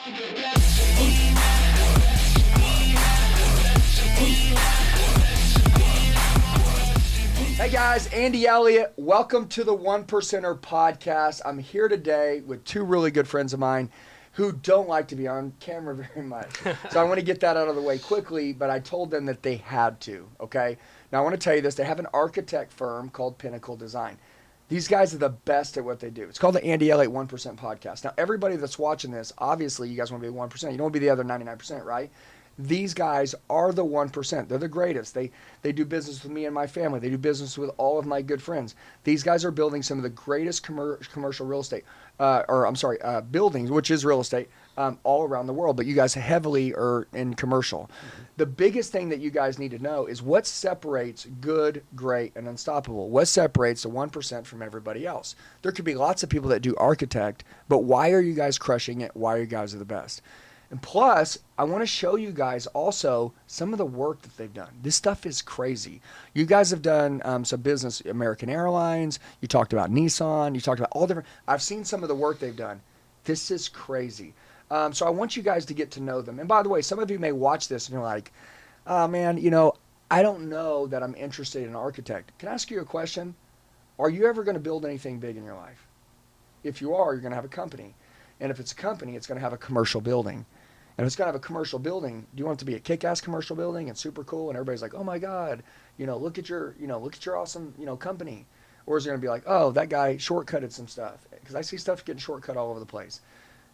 Hey guys, Andy Elliott. Welcome to the One Percenter podcast. I'm here today with two really good friends of mine who don't like to be on camera very much. So I want to get that out of the way quickly, but I told them that they had to, okay? Now I want to tell you this. They have an architect firm called Pinnacle Design. These guys are the best at what they do. It's called the Andy Elliott 1% podcast. Now everybody that's watching this, obviously you guys want to be 1%. You don't want to be the other 99%, right? These guys are the 1%. They're the greatest. They do business with me and my family. They do business with all of my good friends. These guys are building some of the greatest commercial real estate, buildings, which is real estate, all around the world. But you guys heavily are in commercial. Mm-hmm. The biggest thing that you guys need to know is what separates good, great, and unstoppable. What separates the 1% from everybody else? There could be lots of people that do architect, but why are you guys crushing it? Why are you guys the best? And plus, I want to show you guys also some of the work that they've done. This stuff is crazy. You guys have done some business, American Airlines. You talked about Nissan. You talked about all different. I've seen some of the work they've done. This is crazy. So I want you guys to get to know them. And by the way, some of you may watch this and you're like, oh man, I don't know that I'm interested in an architect. Can I ask you a question? Are you ever going to build anything big in your life? If you are, you're going to have a company. And if it's a company, it's going to have a commercial building. And if it's going to have a commercial building, do you want it to be a kick-ass commercial building and super cool and everybody's like, oh my God, look at your awesome, company? Or is it going to be like, oh, that guy shortcutted some stuff? Because I see stuff getting shortcut all over the place.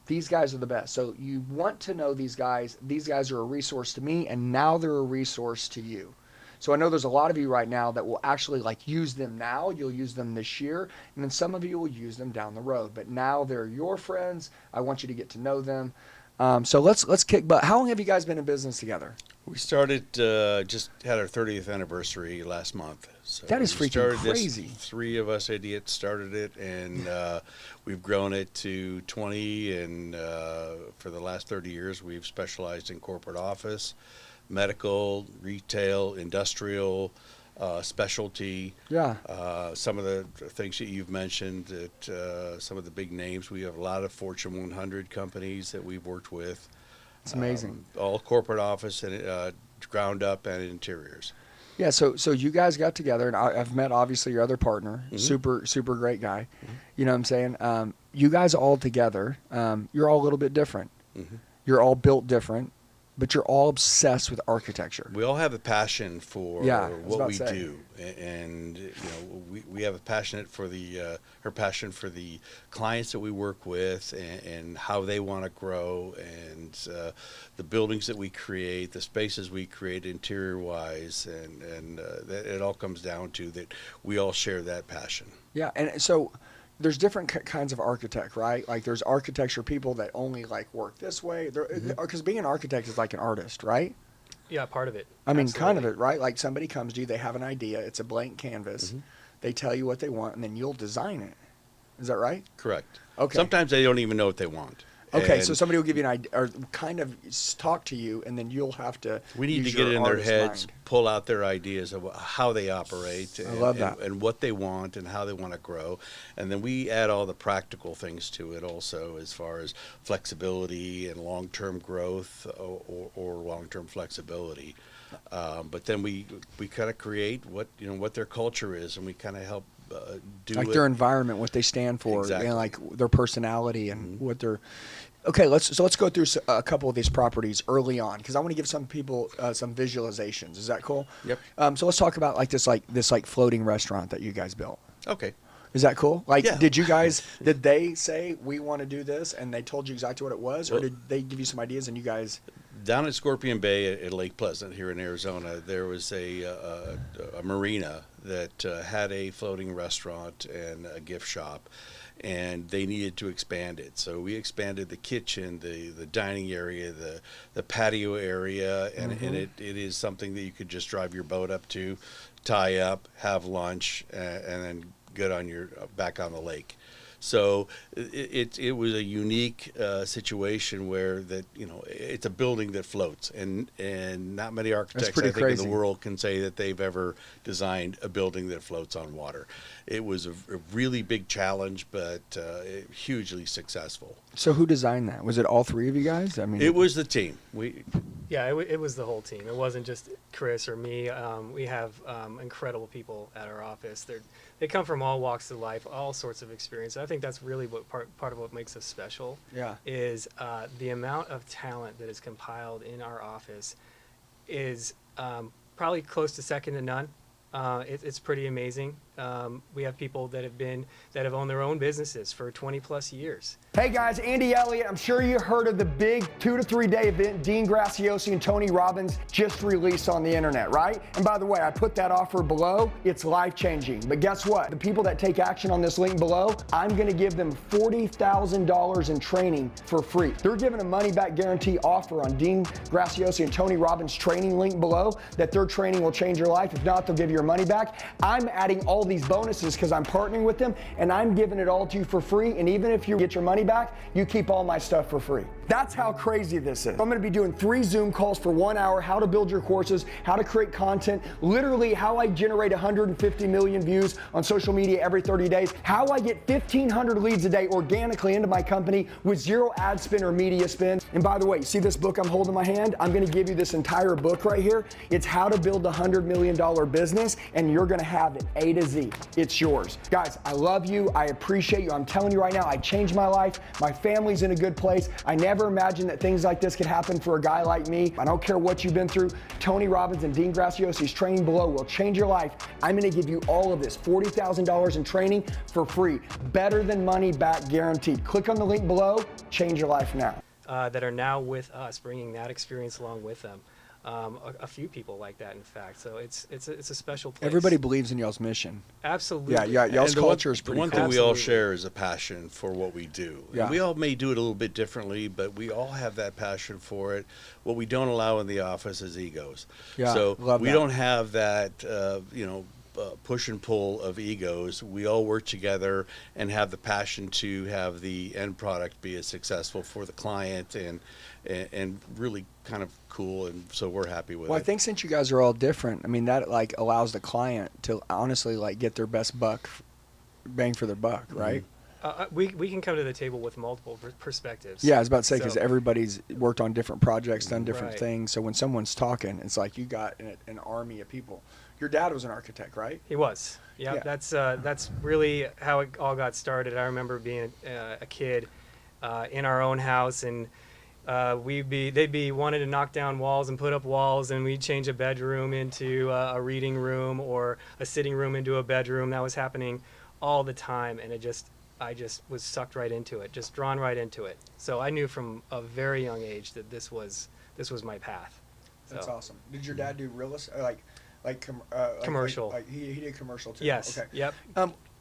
These guys are the best. So you want to know these guys. These guys are a resource to me, and now they're a resource to you. So I know there's a lot of you right now that will actually use them now. You'll use them this year, and then some of you will use them down the road. But now they're your friends. I want you to get to know them. So let's kick butt. How long have you guys been in business together? We started, just had our 30th anniversary last month. So that is freaking crazy. Three of us idiots started it, and we've grown it to 20. And for the last 30 years, we've specialized in corporate office, medical, retail, industrial, specialty. Yeah. Some of the things that you've mentioned, that some of the big names, we have a lot of Fortune 100 companies that we've worked with. It's amazing. All corporate office and ground up and interiors. Yeah. So you guys got together, and I've met obviously your other partner, mm-hmm. super great guy. Mm-hmm. You know what I'm saying? You guys all together, you're all a little bit different. Mm-hmm. You're all built different. But you're all obsessed with architecture. We all have a passion for what we do, and we have a passion for the clients that we work with, and how they want to grow, and the buildings that we create, the spaces we create interior wise, and that it all comes down to that we all share that passion. Yeah, and so. There's different kinds of architect, right? Like there's architecture people that only work this way. Because being an architect is like an artist, right? Yeah, part of it. I mean, kind of it, right? Like somebody comes to you, they have an idea. It's a blank canvas. Mm-hmm. They tell you what they want, and then you'll design it. Is that right? Correct. Okay. Sometimes they don't even know what they want. Okay, so somebody will give you an idea, or kind of talk to you, and then you'll have to. We need to get in their heads, pull out their ideas of how they operate, I love that. And what they want and how they want to grow, and then we add all the practical things to it also, as far as flexibility and long-term growth or long-term flexibility. But then we kind of create what their culture is, and we kind of help. Do their environment, what they stand for, exactly. And their personality and what they're. Okay, let's go through a couple of these properties early on, because I want to give some people some visualizations. Is that cool? Yep. So let's talk about this floating restaurant that you guys built. Okay. Is that cool? Yeah. Did they say we want to do this, and they told you exactly what it was, or did they give you some ideas and you guys? Down at Scorpion Bay at Lake Pleasant here in Arizona, there was a marina that had a floating restaurant and a gift shop, and they needed to expand it. So we expanded the kitchen, the dining area, the patio area, and, mm-hmm. and it is something that you could just drive your boat up to, tie up, have lunch, and then get on back on the lake. So it was a unique situation where that, you know, it's a building that floats, and not many architects I think in the world can say that they've ever designed a building that floats on water. It was a really big challenge, but hugely successful. So who designed that? Was it all three of you guys? I mean, it was the team. It was the whole team. It wasn't just Chris or me. We have incredible people at our office. They come from all walks of life, all sorts of experience. I think that's really what part of what makes us special. Yeah. Is the amount of talent that is compiled in our office is probably close to second to none. It's pretty amazing. We have people that have owned their own businesses for 20 plus years. Hey guys, Andy Elliott. I'm sure you heard of the big 2 to 3 day event Dean Graziosi and Tony Robbins just released on the internet, right? And by the way, I put that offer below. It's life-changing. But guess what? The people that take action on this link below, I'm gonna give them $40,000 in training for free. They're giving a money-back guarantee offer on Dean Graziosi and Tony Robbins training link below that their training will change your life. If not, they'll give you your money back. I'm adding all these bonuses because I'm partnering with them, and I'm giving it all to you for free. And even if you get your money back, you keep all my stuff for free. That's how crazy this is. I'm gonna be doing 3 Zoom calls for 1 hour, how to build your courses, how to create content, literally how I generate 150 million views on social media every 30 days, how I get 1,500 leads a day organically into my company with 0 ad spend or media spend. And by the way, you see this book I'm holding in my hand? I'm gonna give you this entire book right here. It's how to build a $100 million business, and you're gonna have it A to Z. It's yours. Guys, I love you. I appreciate you. I'm telling you right now, I changed my life. My family's in a good place. I never imagined that things like this could happen for a guy like me. I don't care what you've been through. Tony Robbins and Dean Graziosi's training below will change your life. I'm gonna give you all of this, $40,000 in training for free. Better than money back guaranteed. Click on the link below, change your life now. That are now with us, bringing that experience along with them. A few people like that, in fact. So it's a special place. Everybody believes in y'all's mission. Absolutely. Yeah. Y'all's culture is pretty cool. The one thing we all share is a passion for what we do. Yeah. And we all may do it a little bit differently, but we all have that passion for it. What we don't allow in the office is egos. Yeah, so we that. don't have that, push and pull of egos. We all work together and have the passion to have the end product be as successful for the client and really kind of cool, and so we're happy with it. Well, I think since you guys are all different, I mean, that like allows the client to honestly like get their best bang for their buck, right? We can come to the table with multiple perspectives. Yeah, I was about to say, because everybody's worked on different projects, done different Right. things. So when someone's talking, it's like you got an army of people. Your dad was an architect, right? He was. Yeah. That's really how it all got started. I remember being a kid in our own house, and they'd be wanting to knock down walls and put up walls, and we'd change a bedroom into a reading room or a sitting room into a bedroom. That was happening all the time, and I just was sucked right into it, just drawn right into it. So I knew from a very young age that this was my path. That's awesome. Did your dad do real estate, commercial? He did commercial too. Yes. Okay. Yep.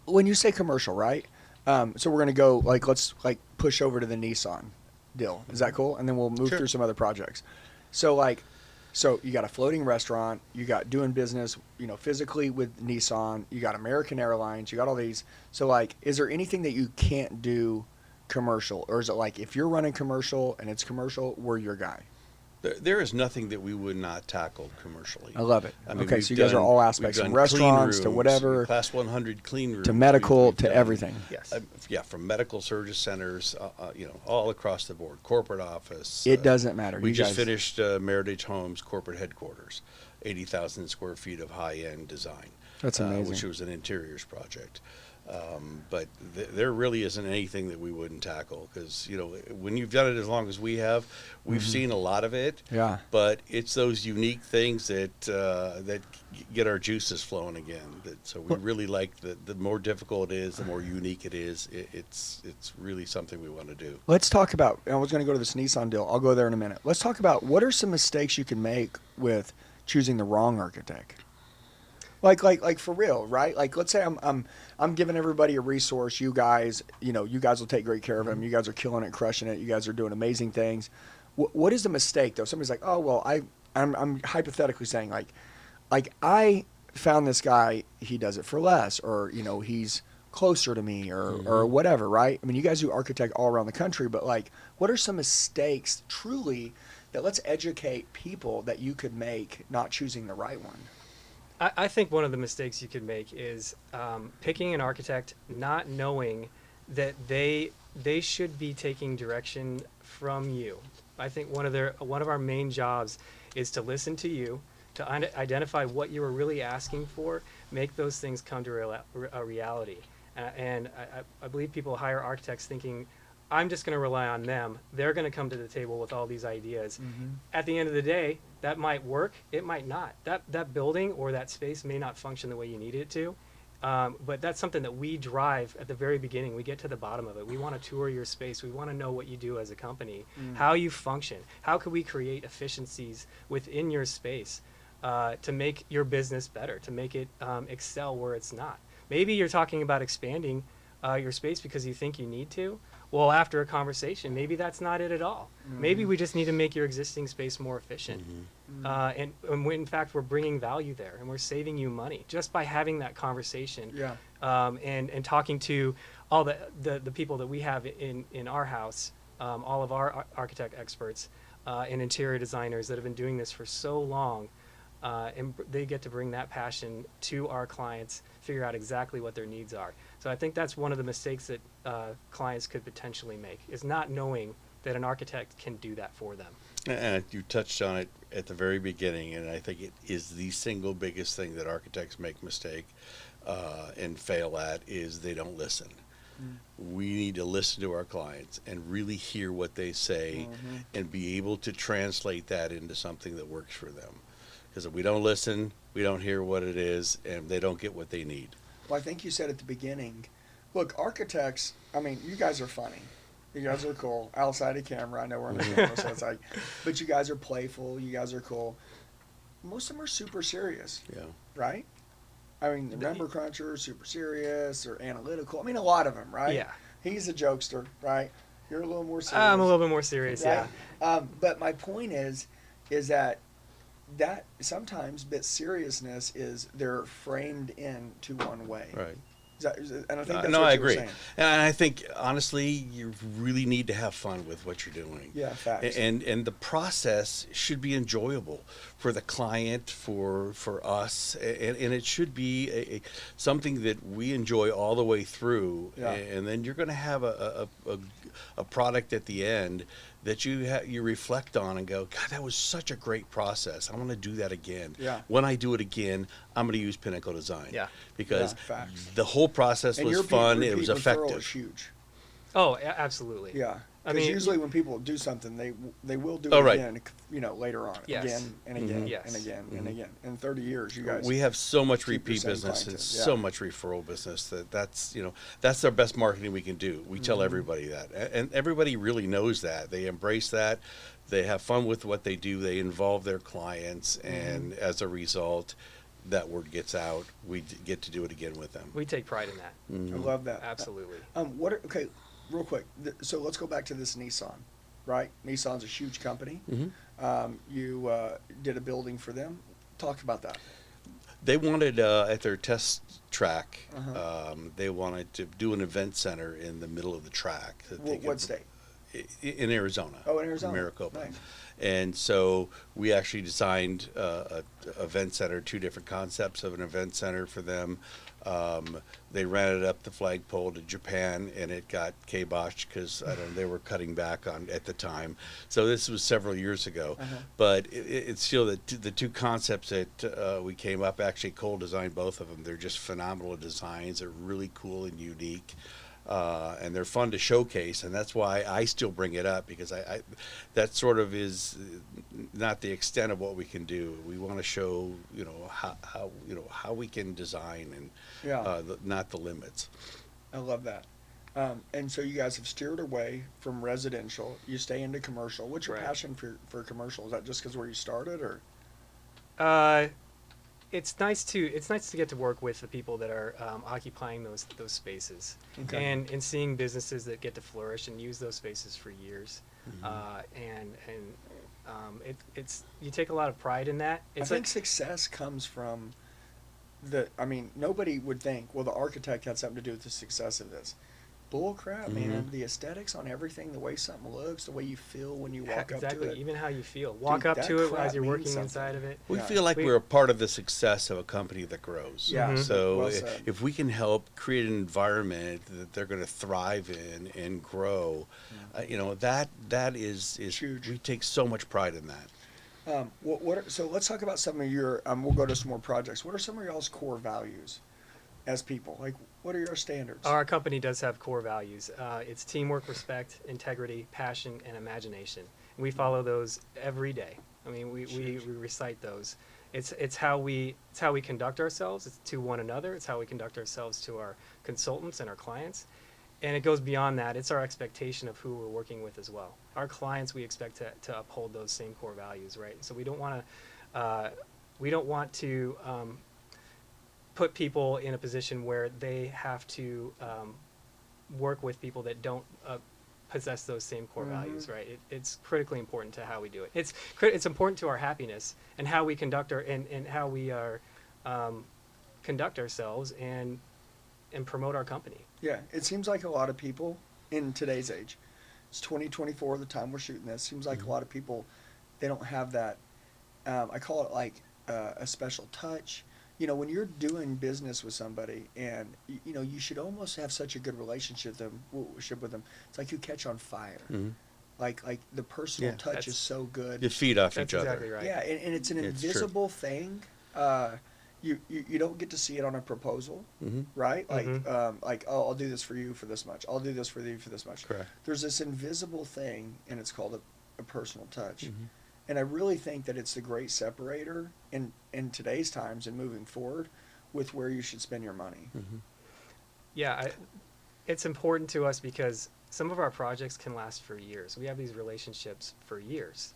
When you say commercial, right? So we're gonna go let's push over to the Nissan deal. Is that cool? And then we'll move through some other projects. So you got a floating restaurant, you got doing business, physically with Nissan, you got American Airlines, you got all these. So is there anything that you can't do commercial, or is it like if you're running commercial and it's commercial, we're your guy? There is nothing that we would not tackle commercially. I love it. I mean, okay, so you guys are all aspects, from restaurants to whatever, Class 100 clean rooms, to medical, we've to done, everything. Yes. From medical service centers, all across the board, corporate office. It doesn't matter. We just finished Meritage Homes corporate headquarters, 80,000 square feet of high-end design. That's amazing. Which was an interiors project. But there really isn't anything that we wouldn't tackle, because when you've done it as long as we have, we've seen a lot of it. Yeah. But it's those unique things that get our juices flowing again. So we really like the more difficult it is, the more unique it is. It's really something we want to do. Let's talk about. I was going to go to this Nissan deal. I'll go there in a minute. Let's talk about what are some mistakes you can make with choosing the wrong architect. Like for real, right? Like, let's say I'm giving everybody a resource. You guys will take great care of them. You guys are killing it, crushing it. You guys are doing amazing things. What is the mistake though? Somebody's like, oh well, I'm hypothetically saying like I found this guy. He does it for less, or he's closer to me or whatever, right? I mean, you guys do architect all around the country, but like, what are some mistakes truly that let's educate people that you could make not choosing the right one? I think one of the mistakes you could make is picking an architect not knowing that they should be taking direction from you. I think one of our main jobs is to listen to you, to identify what you are really asking for, make those things come to a reality. And I believe people hire architects thinking, I'm just going to rely on them. They're going to come to the table with all these ideas. At the end of the day, that might work. It might not. That building or that space may not function the way you need it to. But that's something that we drive at the very beginning. We get to the bottom of it. We want to tour your space. We want to know what you do as a company, how you function. How can we create efficiencies within your space to make your business better, to make it excel where it's not. Maybe you're talking about expanding your space because you think you need to. Well, after a conversation, maybe that's not it at all. Maybe we just need to make your existing space more efficient. And in fact, we're bringing value there and we're saving you money just by having that conversation. And talking to all the people that we have in our house, all of our architect experts and interior designers that have been doing this for so long. And they get to bring that passion to our clients, figure out exactly what their needs are. So I think that's one of the mistakes that clients could potentially make, is not knowing that an architect can do that for them. And you touched on it at the very beginning, and I think it is the single biggest thing that architects make mistake and fail at, is they don't listen. We need to listen to our clients and really hear what they say and be able to translate that into something that works for them. Because if we don't listen, we don't hear what it is, and they don't get what they need. Well, I think you said at the beginning, look, architects, I mean, you guys are funny. You guys are cool. Outside of camera, I know we're on the camera, so it's like, but you guys are playful. You guys are cool. Most of them are super serious. Yeah. Right? I mean, the number cruncher, super serious, or analytical. I mean, a lot of them, right? Yeah. He's a jokester, right? You're a little more serious. I'm a little bit more serious, right? yeah. But my point is that sometimes bit seriousness is they're framed into one way. Right. And I think that's no, what I you were agree. saying. And I think, honestly, you really need to have fun with what you're doing. Yeah, facts. And the process should be enjoyable for the client, for us, and it should be something that we enjoy all the way through. Yeah. And then you're going to have a product at the end that you reflect on and go, God, that was such a great process. I want to do that again. Yeah. When I do it again, I'm going to use Pinnacle Design. Yeah. Because facts. the whole process And was your fun. It repeat was referral effective. is huge. Oh, absolutely. Yeah. I Because mean, usually when people do something, they will do Oh, it right. again, later on. Yes. Again and again Yes. and again and again. In 30 years, you guys. We have so much keep your repeat same business and clientele. Yeah. so much referral business that's our best marketing we can do. We tell everybody that, and everybody really knows that. They embrace that. They have fun with what they do. They involve their clients, and as a result, that word gets out. We get to do it again with them. We take pride in that. I love that. Absolutely. Okay, real quick. So let's go back to this Nissan, right? Nissan's a huge company. You did a building for them. Talk about that. They wanted at their test track. They wanted to do an event center in the middle of the track. What state? In Arizona. Oh, in Arizona. Maricopa. Nice. And so we actually designed an event center, two different concepts of an event center for them. They ran it up the flagpole to Japan, and it got kiboshed because they were cutting back on at the time. So this was several years ago. But it's still the two concepts that we came up. Actually, Cole designed both of them. They're just phenomenal designs. They're really cool and unique. And they're fun to showcase, and that's why I still bring it up, because I that sort of is not the extent of what we can do. We want to show how we can design and not the limits. I love that. And so you guys have steered away from residential. You stay into commercial. What's your Right. passion for commercial? Is that just because where you started, or? It's nice to get to work with the people that are occupying those spaces, Okay. and seeing businesses that get to flourish and use those spaces for years, it's you take a lot of pride in that. I think success comes from nobody would think, well, the architect had something to do with the success of this. Bull crap, man. The aesthetics on everything, the way something looks, the way you feel when you walk up to it. Even how you feel. Walk up to it as you're working inside of it. We feel like we're a part of the success of a company that grows. Yeah. So Well if we can help create an environment that they're going to thrive in and grow, that is huge. We take so much pride in that. So let's talk about some of your, we'll go to some more projects. What are some of y'all's core values as people? Like, what are your standards? Our company does have core values. It's teamwork, respect, integrity, passion, and imagination. We follow those every day. I mean, we recite those. It's how we conduct ourselves. It's to one another. It's how we conduct ourselves to our consultants and our clients. And it goes beyond that. It's our expectation of who we're working with as well. Our clients, we expect to uphold those same core values, right? So we don't want to put people in a position where they have to work with people that don't possess those same core values, right? It's critically important to how we do it. It's important to our happiness and how we conduct how we are conduct ourselves and promote our company. Yeah, it seems like a lot of people in today's age, it's 2024, the time we're shooting this, seems like a lot of people, they don't have that, I call it like a special touch. When you're doing business with somebody and, you should almost have such a good relationship with them. It's like you catch on fire. Like the personal touch is so good. You feed off each other. Exactly right. Yeah, and it's an invisible thing. You don't get to see it on a proposal, right? Like, oh, I'll do this for you for this much. I'll do this for you for this much. Correct. There's this invisible thing, and it's called a personal touch. And I really think that it's the great separator in today's times and moving forward with where you should spend your money. Yeah, it's important to us because some of our projects can last for years. We have these relationships for years.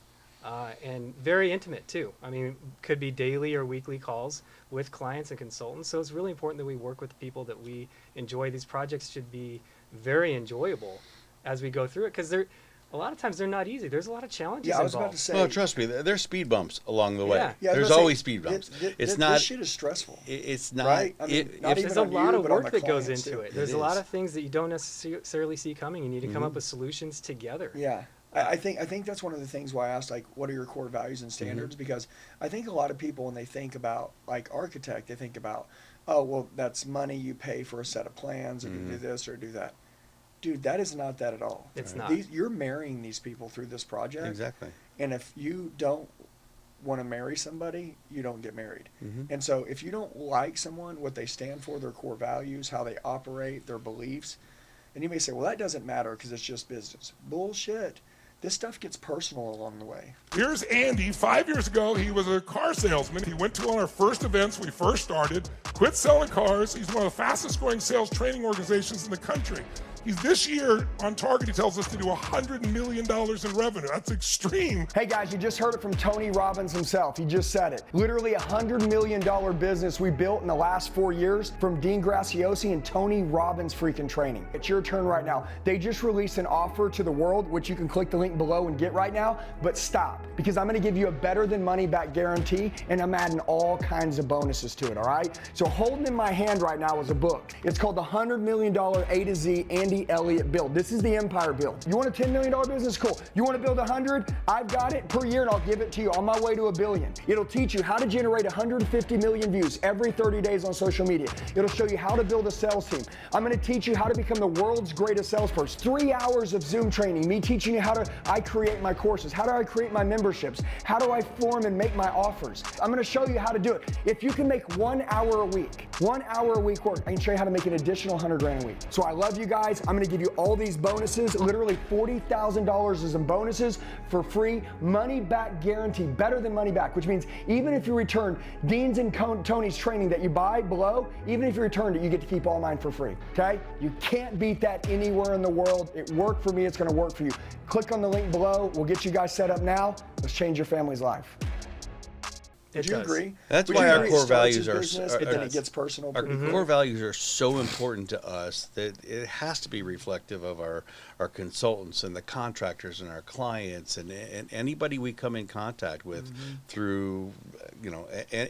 And very intimate too. I mean, could be daily or weekly calls with clients and consultants. So it's really important that we work with people that we enjoy. These projects should be very enjoyable as we go through it because a lot of times they're not easy. There's a lot of challenges involved. I was about to say. Well, trust me, there's speed bumps along the way. Yeah, there's always speed bumps. This shit is stressful. It's not. Right? I mean, there's a lot of work that goes into it. There's a lot is. of things that you don't necessarily see coming. You need to come up with solutions together. Yeah. I think that's one of the things why I asked, like, what are your core values and standards? Because I think a lot of people, when they think about, like, architect, they think about, oh, well, that's money you pay for a set of plans, and you do this or do that. Dude, that is not that at all. It's not. You're marrying these people through this project. Exactly. And if you don't want to marry somebody, you don't get married. And so if you don't like someone, what they stand for, their core values, how they operate, their beliefs, and you may say, well, that doesn't matter because it's just business. Bullshit. This stuff gets personal along the way. Here's Andy. 5 years ago, he was a car salesman. He went to one of our first events when we first started, quit selling cars. He's one of the fastest growing sales training organizations in the country. He's this year on target, he tells us, to do $100 million in revenue. That's extreme. Hey guys, you just heard it from Tony Robbins himself. He just said it. Literally $100 million business we built in the last 4 years from Dean Graziosi and Tony Robbins freaking training. It's your turn right now. They just released an offer to the world, which you can click the link below and get right now, but stop, because I'm gonna give you a better than money back guarantee, and I'm adding all kinds of bonuses to it, all right? So holding in my hand right now is a book. It's called the $100 million A to Z Andy Elliott Build. This is the empire build. You want a $10 million business? Cool. You want to build 100? I've got it per year and I'll give it to you on my way to $1 billion. It'll teach you how to generate 150 million views every 30 days on social media. It'll show you how to build a sales team. I'm going to teach you how to become the world's greatest salesperson. 3 hours of Zoom training, me teaching you how I create my courses, how do I create my memberships, how do I form and make my offers. I'm going to show you how to do it. If you can make 1 hour a week, 1 hour a week work, I can show you how to make an additional 100 grand a week. So I love you guys. I'm going to give you all these bonuses, literally $40,000 is in bonuses for free, money back guarantee, better than money back, which means even if you return Dean's and Tony's training that you buy below, even if you returned it, you get to keep all mine for free, okay? You can't beat that anywhere in the world. It worked for me, it's gonna work for you. Click on the link below, we'll get you guys set up now. Let's change your family's life. Would you agree? That's Would why you our agree core it starts values in are business, but then it gets personal. Our core values are so important to us that it has to be reflective of our consultants and the contractors and our clients and anybody we come in contact with through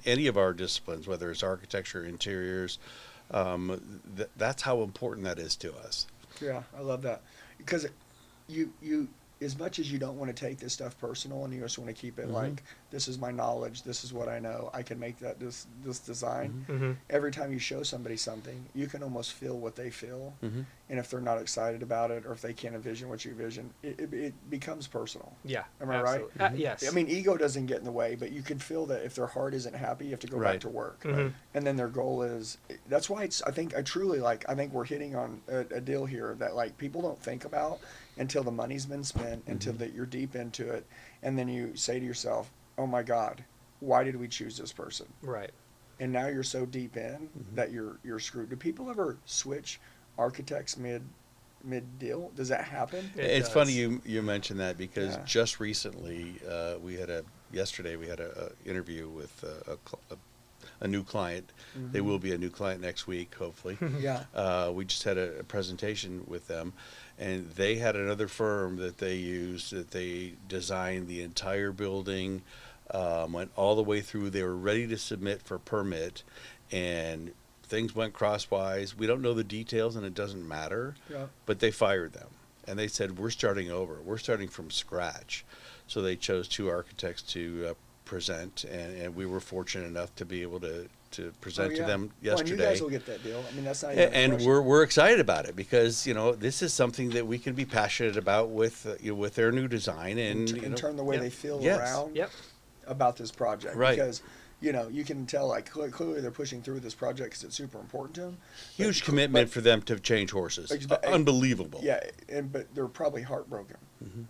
any of our disciplines, whether it's architecture, interiors, that's how important that is to us. Yeah, I love that, because you as much as you don't want to take this stuff personal and you just want to keep it like, this is my knowledge, this is what I know, I can make that this design. Every time you show somebody something, you can almost feel what they feel, and if they're not excited about it or if they can't envision what you envision, it becomes personal. Yeah, am I right? Yes. I mean, ego doesn't get in the way, but you can feel that if their heart isn't happy, you have to go back to work. And then their goal is, that's why I think we're hitting on a deal here that like people don't think about until the money's been spent, until that you're deep into it, and then you say to yourself, oh my God, why did we choose this person? Right. And now you're so deep in that you're screwed. Do people ever switch architects mid deal? Does that happen? It's funny you mentioned that, because just recently yesterday we had a interview with a new client. They will be a new client next week, hopefully. We just had a presentation with them, and they had another firm that they used, that they designed the entire building, went all the way through. They were ready to submit for permit, and things went crosswise. We don't know the details, and it doesn't matter, but they fired them. And they said, we're starting over. We're starting from scratch. So they chose 2 architects to present, and we were fortunate enough to be able to present to them yesterday. And you guys will get that deal. I mean, that's not even and we're excited about it, because this is something that we can be passionate about with with their new design, and turn the way they feel around about this project. Right. Because you can tell like clearly they're pushing through this project because it's super important to them. Huge commitment for them to change horses. Unbelievable. Yeah, but they're probably heartbroken.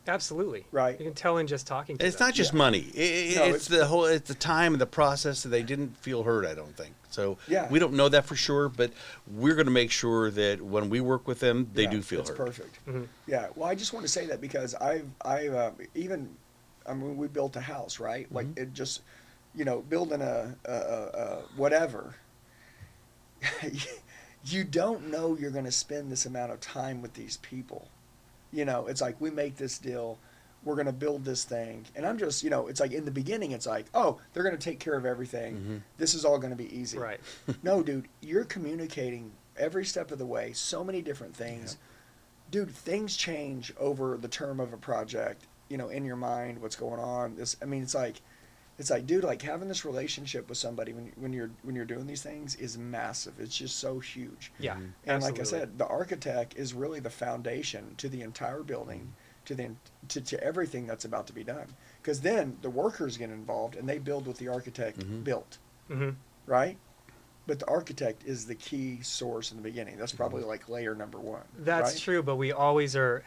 Absolutely. Right. You can tell in just talking to them. It's not just money. It's the time and the process that they didn't feel heard, I don't think. So we don't know that for sure, but we're going to make sure that when we work with them, they do feel heard. That's perfect. Yeah. Well, I just want to say that because we built a house, right? Like it just, building a whatever. You don't know you're going to spend this amount of time with these people. It's like we make this deal, we're going to build this thing. And I'm just, it's like in the beginning, it's like, oh, they're going to take care of everything. This is all going to be easy. Right. No, dude, you're communicating every step of the way, so many different things. Dude, things change over the term of a project, in your mind, what's going on. It's like, dude, like having this relationship with somebody when you're doing these things is massive. It's just so huge. Yeah. And absolutely. like I said, the architect is really the foundation to the entire building, to everything that's about to be done. Because then the workers get involved and they build what the architect built, right? But the architect is the key source in the beginning. That's probably like layer number 1. That's right? true, but we always are.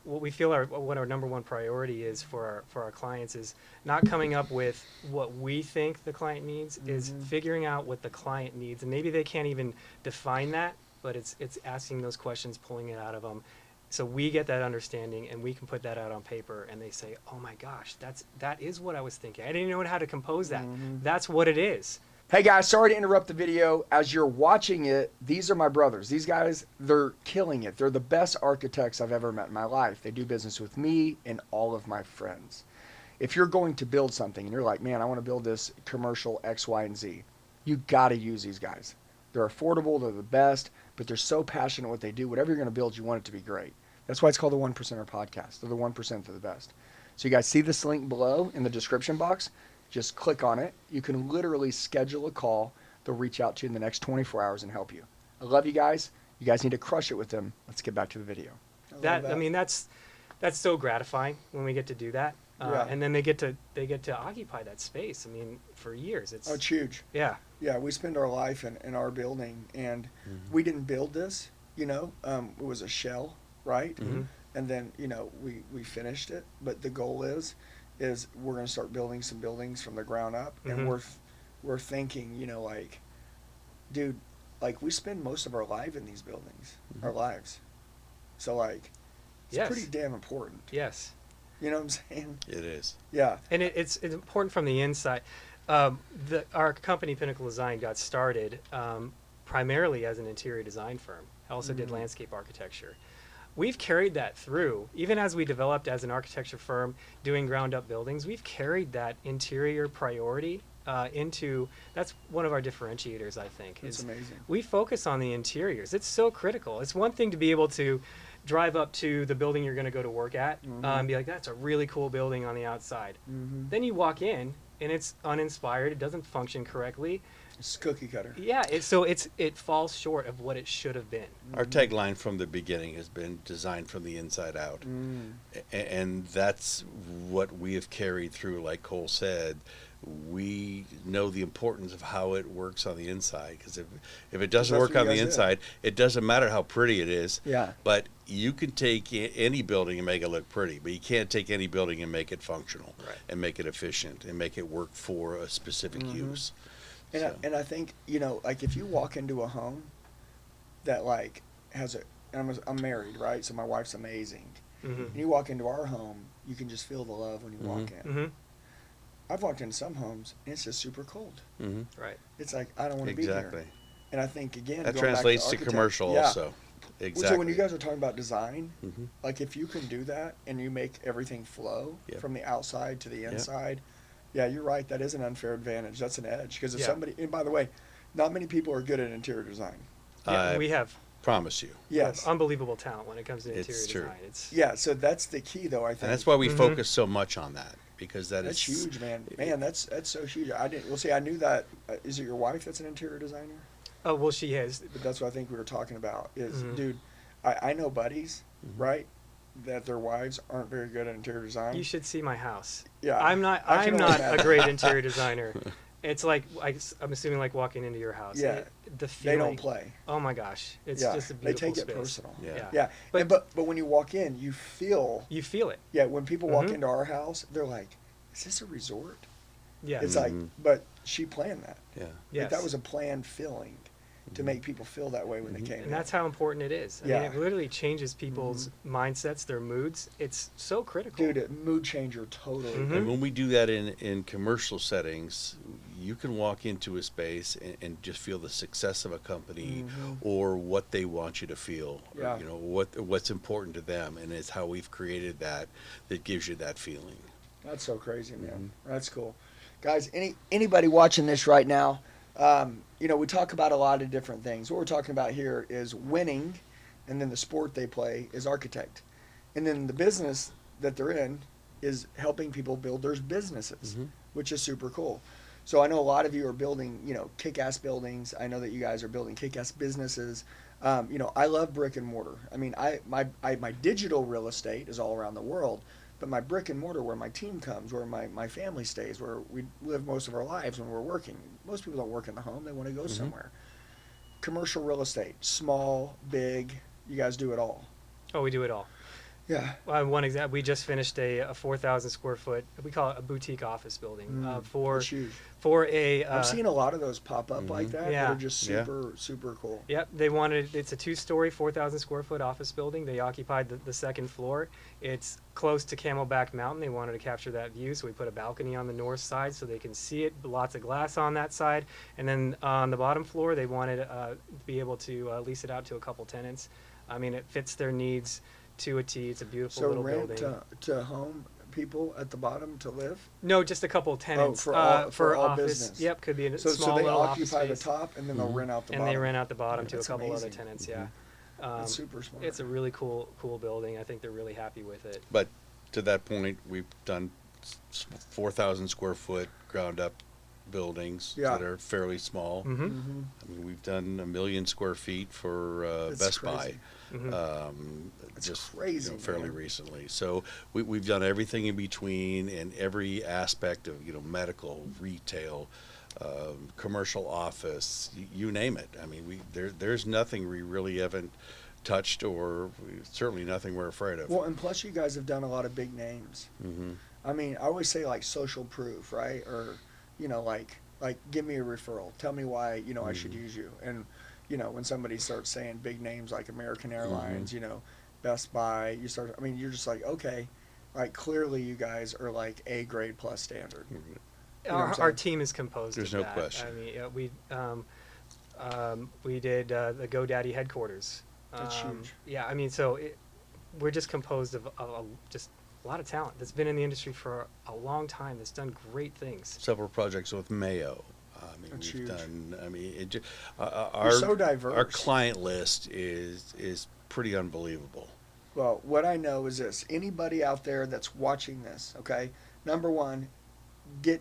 What we feel what our number 1 priority is for our clients is not coming up with what we think the client needs, is figuring out what the client needs, and maybe they can't even define that, but it's asking those questions, pulling it out of them, so we get that understanding and we can put that out on paper, and they say, oh my gosh, that is what I was thinking. I didn't know how to compose that. That's what it is. Hey guys, sorry to interrupt the video. As you're watching it, these are my brothers. These guys, they're killing it. They're the best architects I've ever met in my life. They do business with me and all of my friends. If you're going to build something and you're like, man, I want to build this commercial X, Y, and Z, you got to use these guys. They're affordable, they're the best, but they're so passionate what they do. Whatever you're going to build, you want it to be great. That's why it's called the 1%er podcast. They're the 1%, they're the best. So you guys see this link below in the description box? Just click on it. You can literally schedule a call. They'll reach out to you in the next 24 hours and help you. I love you guys. You guys need to crush it with them. Let's get back to the video. I mean, that's so gratifying when we get to do that. And then they get to occupy that space. I mean, for years. It's huge. Yeah. Yeah, we spend our life in our building, and we didn't build this, it was a shell, right? And then, we finished it. But the goal is we're going to start building some buildings from the ground up, and we're thinking, like, dude, like we spend most of our life in these buildings, our lives. So like, it's pretty damn important. Yes. You know what I'm saying? It is. Yeah. And it's important from the inside. Our company, Pinnacle Design, got started primarily as an interior design firm. I also did landscape architecture. we've carried that through. Even as we developed as an architecture firm doing ground up buildings, we've carried that interior priority into, that's one of our differentiators, I think. It's amazing. We focus on the interiors. It's so critical. It's one thing to be able to drive up to the building you're going to go to work at and be like, that's a really cool building on the outside. Then you walk in and it's uninspired. It doesn't function correctly. It's cookie cutter. Yeah, it falls short of what it should have been. Our tagline from the beginning has been designed from the inside out. And that's what we have carried through, like Cole said. We know the importance of how it works on the inside, because if it doesn't work on the inside, it doesn't matter how pretty it is. Yeah. But you can take any building and make it look pretty, but you can't take any building and make it functional, and make it efficient, and make it work for a specific use. And I think, like if you walk into a home that like has I'm married, right? So my wife's amazing. And you walk into our home, you can just feel the love when you walk in. I've walked into some homes and it's just super cold. Right. It's like, I don't want to be here. And I think, again, that going translates back to commercial also. Exactly. So when you guys are talking about design, like if you can do that and you make everything flow from the outside to the inside, yeah, you're right. That is an unfair advantage. That's an edge. Because if somebody, and by the way, not many people are good at interior design. Yeah, we have. Promise you. Yes. Unbelievable talent when it comes to interior design. Yeah, so that's the key, though, I think. And that's why we focus so much on that, because that's huge, man. Man, that's so huge. I knew that. Is it your wife that's an interior designer? Oh, well, she is. But that's what I think we were talking about is, dude, I know buddies, right, that their wives aren't very good at interior design. You should see my house. Yeah. I'm not a great interior designer. It's like, I'm assuming like walking into your house. Yeah. The feeling, they don't play. Oh my gosh. It's just a beautiful space. They take it personal. Yeah. But when you walk in, you feel it. Yeah, when people walk into our house, they're like, is this a resort? Yeah. It's like, but she planned that. Yeah. Yes. Like that was a planned filling to make people feel that way when they came in. And that's how important it is. I mean, it literally changes people's mindsets, their moods. It's so critical. Dude, a mood changer, totally. And when we do that in commercial settings, you can walk into a space and just feel the success of a company or what they want you to feel, or, what's important to them, and it's how we've created that gives you that feeling. That's so crazy, man. That's cool. Guys, anybody watching this right now, we talk about a lot of different things. What we're talking about here is winning, and then the sport they play is architect. And then the business that they're in is helping people build their businesses, which is super cool. So I know a lot of you are building, kick-ass buildings. I know that you guys are building kick-ass businesses. I love brick and mortar. I mean, my digital real estate is all around the world, but my brick and mortar, where my team comes, where my family stays, where we live most of our lives when we're working. Most people don't work in the home. They want to go somewhere. Commercial real estate, small, big, you guys do it all. Oh, we do it all. Yeah. One example, we just finished a 4,000 square foot, we call it a boutique office building. That's huge. For a I've seen a lot of those pop up like that. Yeah. They're just super cool. Yep, it's a 2-story, 4,000 square foot office building. They occupied the second floor. It's close to Camelback Mountain. They wanted to capture that view, so we put a balcony on the north side so they can see it. Lots of glass on that side. And then on the bottom floor, they wanted to be able to lease it out to a couple tenants. I mean, it fits their needs to a T. It's a beautiful little building. So rent to home people at the bottom to live? No, just a couple tenants. For all office. business. Yep, could be a so small they little occupy office the top, and then they'll rent out the bottom. And they rent out the bottom to a That's couple amazing. other tenants. Yeah. That's super smart. It's a really cool building. I think they're really happy with it. But to that point, we've done 4,000 square foot ground up buildings that are fairly small. I mean, we've done 1 million square feet for Best Buy. Just crazy, fairly recently. So we've done everything in between, and every aspect of medical, retail, commercial office, you name it. I mean, there's nothing we really haven't touched, or certainly nothing we're afraid of. Well, and plus you guys have done a lot of big names. I mean, I always say like Social Proof, right? Or like give me a referral. Tell me why I should use you. And when somebody starts saying big names like American Airlines, Best Buy, you're just like, okay, like clearly you guys are like A grade plus standard. Our team is composed There's of no that. question. I mean, we did the GoDaddy headquarters. That's huge. Yeah, I mean, so we're just composed of just a lot of talent that's been in the industry for a long time, that's done great things. Several projects with Mayo. I mean, That's we've huge. done. I mean, You're so diverse. Our client list is pretty unbelievable. Well, what I know is this: anybody out there that's watching this, okay, number one, make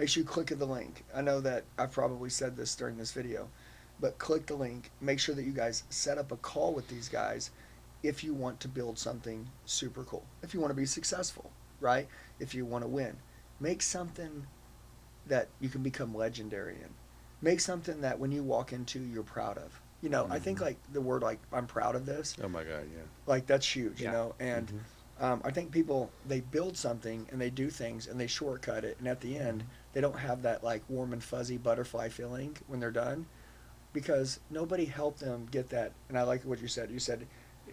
sure you click the link. I know that I've probably said this during this video, but click the link. Make sure that you guys set up a call with these guys if you want to build something super cool. If you want to be successful, right? If you want to win, make something that you can become legendary in. Make something that when you walk into, you're proud of. You know, I think like the word like I'm proud of this. Oh my God, yeah. Like that's huge, Yeah. you know. And I think people, they build something and they do things and they shortcut it, and at the end they don't have that like warm and fuzzy butterfly feeling when they're done, because nobody helped them get that. And I like what you said. You said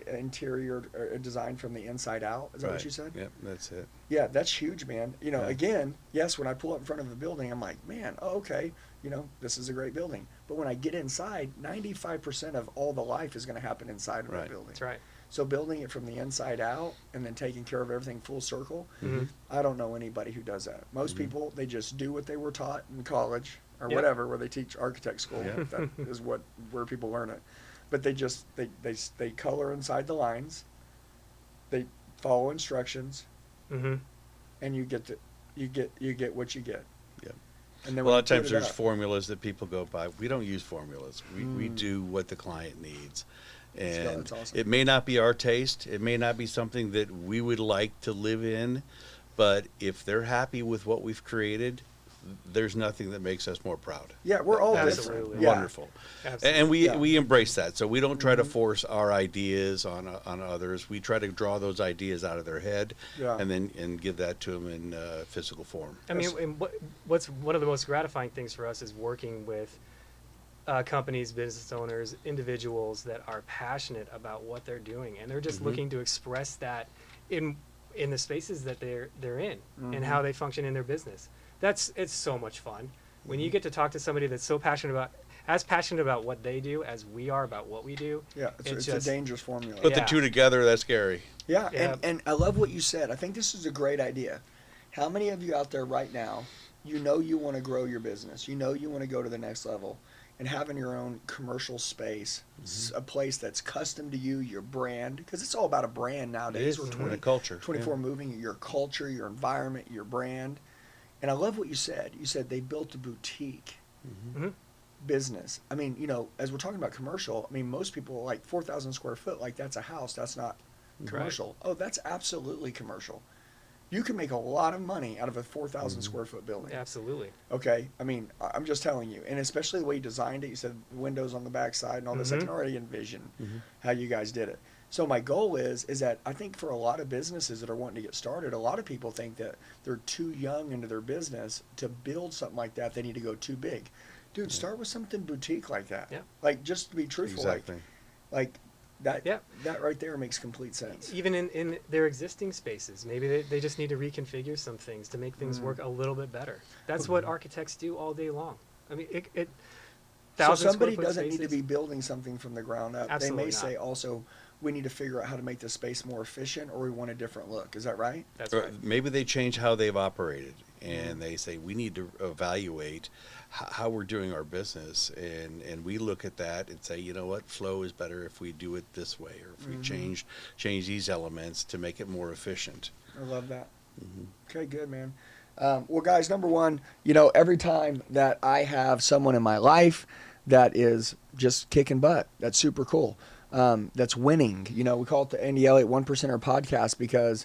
interior or design from the inside out. Is that what you said? Yep, that's it. Yeah, that's huge, man. You know, Yeah. Again, yes, when I pull up in front of a building, I'm like, man, oh, okay, you know, this is a great building. But when I get inside, 95% of all the life is going to happen inside of that building. That's right. So building it from the inside out and then taking care of everything full circle, Mm-hmm. I don't know anybody who does that. Most people, they just do what they were taught in college or Yep. whatever, where they teach architect school. Yeah. That is where people learn it. But they just they color inside the lines, they follow instructions, Mm-hmm. and you get what you get. Yep. And then Well, a when lot you of times put it there's up- formulas that people go by. We don't use formulas. We do what the client needs. And that's awesome. it may not be our taste. It may not be something that we would like to live in. But if they're happy with what we've created, there's nothing that makes us more proud. Yeah, we're all Absolutely. different. Yeah. Wonderful. Absolutely. And we, Yeah. we embrace that. So we don't try to force our ideas on others. We try to draw those ideas out of their head Yeah. and give that to them in physical form. I mean, and what's one of the most gratifying things for us is working with companies, business owners, individuals that are passionate about what they're doing, and they're just looking to express that in the spaces that they're in and how they function in their business. It's so much fun when you get to talk to somebody that's so passionate about what they do as we are about what we do. Yeah, it's just a dangerous formula. Put the Yeah. two together, that's scary. Yeah, Yeah. And I love what you said. I think this is a great idea. How many of you out there right now, you know you want to grow your business, you know you want to go to the next level, and having your own commercial space, a place that's custom to you, your brand, because it's all about a brand nowadays. It is, We're and a culture, 24 moving, your culture, your environment, your brand. And I love what you said. You said they built a boutique business. I mean, you know, as we're talking about commercial, I mean, most people like 4,000 square foot, like that's a house, that's not commercial. Oh, that's absolutely commercial. You can make a lot of money out of a 4,000 square foot building. Absolutely. Okay, I mean, I'm just telling you, and especially the way you designed it. You said windows on the back side and all this. I can already envision how you guys did it. So my goal is that I think for a lot of businesses that are wanting to get started, a lot of people think that they're too young into their business to build something like that. They need to go too big. Dude, start with something boutique like that. Yeah. Like, just to be truthful, Exactly. like that. Yeah. That right there makes complete sense. Even in their existing spaces, maybe they just need to reconfigure some things to make things work a little bit better. That's what architects do all day long. I mean, it So 1,000 somebody square foot doesn't need to spaces. be building something from the ground up. Absolutely They may not. say also, we need to figure out how to make the space more efficient, or we want a different look. Is that right? That's Or right. maybe they change how they've operated, and they say we need to evaluate how we're doing our business, and we look at that and say, you know what, flow is better if we do it this way, or if we change these elements to make it more efficient. I love that. Okay, good, man. Well, guys, number one, you know, every time that I have someone in my life that is just kicking butt, that's super cool. That's winning. You know, we call it the Andy Elliott 1%er podcast because,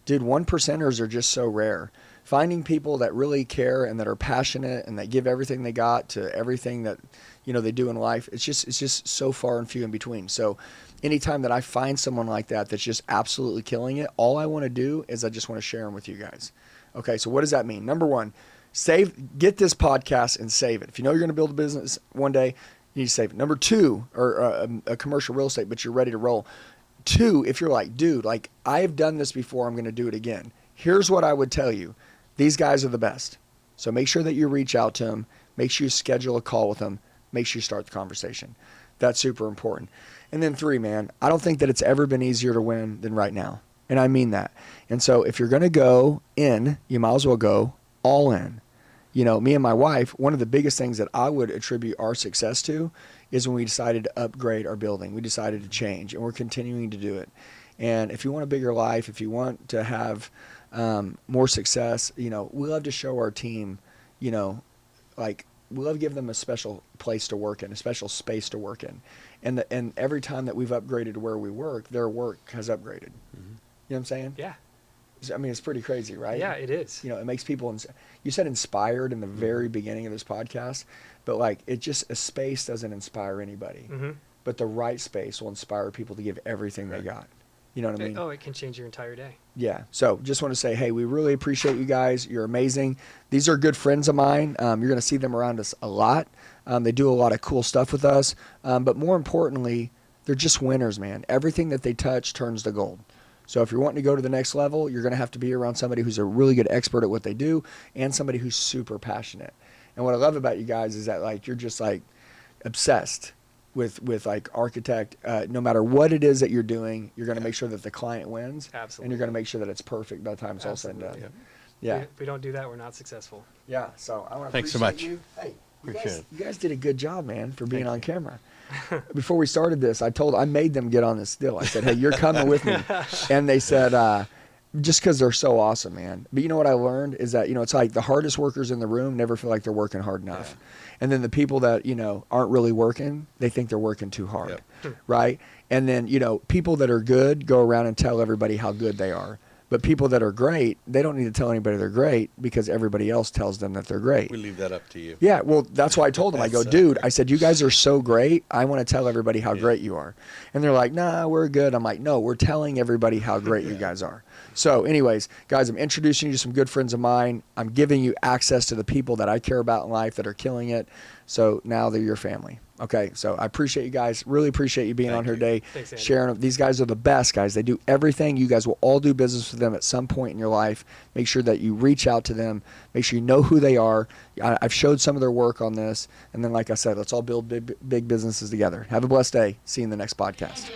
dude, 1%ers are just so rare. Finding people that really care and that are passionate and that give everything they got to everything that, you know, they do in life, it's just so far and few in between. So anytime that I find someone like that that's just absolutely killing it, all I want to do is I just want to share them with you guys. Okay, so what does that mean? Number one, get this podcast and save it. If you know you're going to build a business one day, you need to save it. Number two, or a commercial real estate, but you're ready to roll. Two, if you're like, dude, like I've done this before, I'm going to do it again. Here's what I would tell you. These guys are the best. So make sure that you reach out to them. Make sure you schedule a call with them. Make sure you start the conversation. That's super important. And then 3, man, I don't think that it's ever been easier to win than right now. And I mean that. And so if you're going to go in, you might as well go all in. You know, me and my wife, one of the biggest things that I would attribute our success to is when we decided to upgrade our building. We decided to change, and we're continuing to do it. And if you want a bigger life, if you want to have more success, you know, we love to show our team, you know, like we love to give them a special place to work in, a special space to work in. And every time that we've upgraded to where we work, their work has upgraded. Mm-hmm. You know what I'm saying? Yeah. I mean, it's pretty crazy, right? Yeah, it is. You know, it makes people, you said inspired in the very beginning of this podcast, but like it just, a space doesn't inspire anybody, but the right space will inspire people to give everything they got. You know what I mean? Oh, it can change your entire day. Yeah. So just want to say, hey, we really appreciate you guys. You're amazing. These are good friends of mine. You're going to see them around us a lot. They do a lot of cool stuff with us. But more importantly, they're just winners, man. Everything that they touch turns to gold. So if you're wanting to go to the next level, you're going to have to be around somebody who's a really good expert at what they do and somebody who's super passionate. And what I love about you guys is that like you're just like obsessed with like architect. No matter what it is that you're doing, you're going to make sure that the client wins. Absolutely. And you're going to make sure that it's perfect by the time it's all said and done. Yeah. If we don't do that, we're not successful. Yeah. So I want to Thanks so much. you. Hey, Appreciate it. You guys did a good job, man, for being on camera. Before we started this, I made them get on this deal. I said, hey, you're coming with me. And they said, just because they're so awesome, man. But you know what I learned is that, you know, it's like the hardest workers in the room never feel like they're working hard enough. Yeah. And then the people that, you know, aren't really working, they think they're working too hard, right? And then, you know, people that are good go around and tell everybody how good they are. But people that are great, they don't need to tell anybody they're great because everybody else tells them that they're great. We leave that up to you. Yeah, well, that's why I told them. I go, dude, I said, you guys are so great. I want to tell everybody how great you are. And they're like, nah, we're good. I'm like, no, we're telling everybody how great you guys are. So anyways, guys, I'm introducing you to some good friends of mine. I'm giving you access to the people that I care about in life that are killing it. So now they're your family. Okay, so I appreciate you guys. Really appreciate you being on here today. Thanks, Andy. Sharing. These guys are the best, guys. They do everything. You guys will all do business with them at some point in your life. Make sure that you reach out to them. Make sure you know who they are. I've showed some of their work on this. And then, like I said, let's all build big businesses together. Have a blessed day. See you in the next podcast.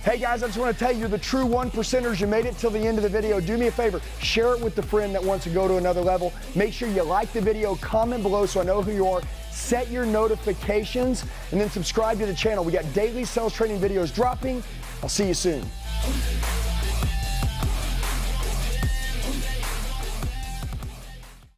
Hey guys, I just want to tell you, you're the true 1%ers. You made it till the end of the video. Do me a favor, share it with the friend that wants to go to another level. Make sure you like the video, comment below so I know who you are. Set your notifications and then subscribe to the channel. We got daily sales training videos dropping. I'll see you soon.